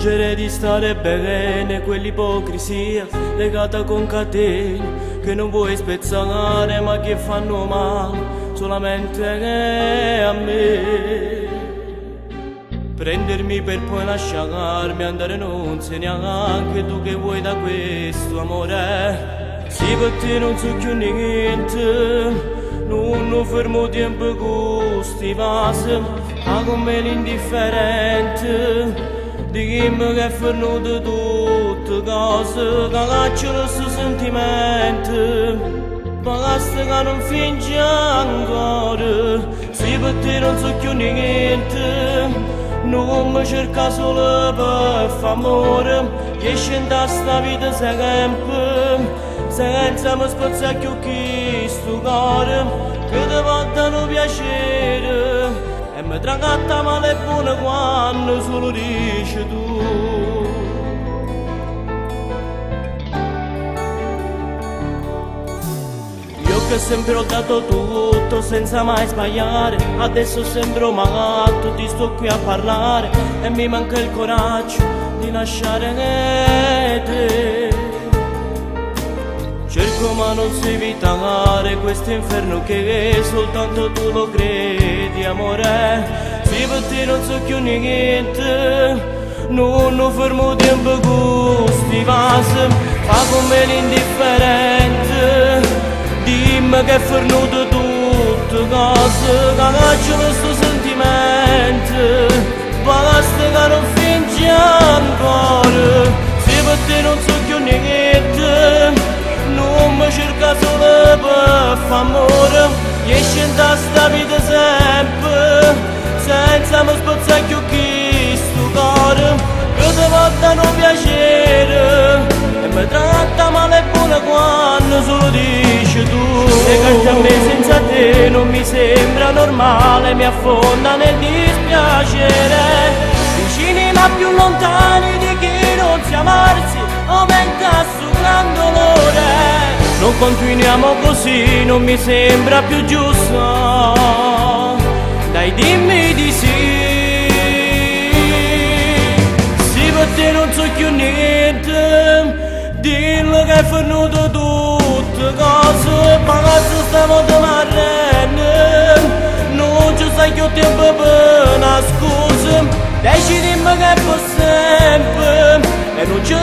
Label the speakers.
Speaker 1: Fingere di stare bene, quell'ipocrisia legata con catene che non vuoi spezzare ma che fanno male solamente a me. Prendermi per poi lasciarmi andare, non sei neanche tu che vuoi da questo amore. Sì, per te non so più niente, non fermo tempo con sti vasi, ma con me l'indifferente. Dimmi che è venuto tutte cose, che cacciano questo sentimento, ma basta che non fingi ancora. Sì, per te non so più niente, non mi cerca solo per fare amore, che scenda sta vita sempre, senza mi spazzare più chi sto cuore, che ti portano piacere. E mi tratta male e buona quando solo dici tu. Io che sempre ho dato tutto senza mai sbagliare, adesso sembro matto, ti sto qui a parlare e mi manca il coraggio di lasciare te. Cerco ma non so evitare questo inferno che soltanto tu lo credi, amore. Sì, per te non so più niente, non fermo tempo con sti vasi, fa con me l'indifferente. Dimmi che è venuto tutte cose, che cacciano questo sentimento, basta che non fingi ancora. Sì, per te non so più niente, non mi cerca solo per fare amore, che scenda sta vita sempre, senza mi spazzare più chi sto cuore, che ti portano piacere e mi tratta male e buona quando solo dici tu. E che a me senza te non mi sembra normale, mi affonda nel dispiacere, vicini ma più lontani di chi non si amarsi, aumenta su gran dolore. Non continuiamo così, non mi sembra più giusto, dai dimmi di sì. Sì, per te non so più niente, dillo che è venuto tutte cose, ma adesso stiamo domandando, non ci sai più tempo per una scusa, decidi che è per sempre e non ci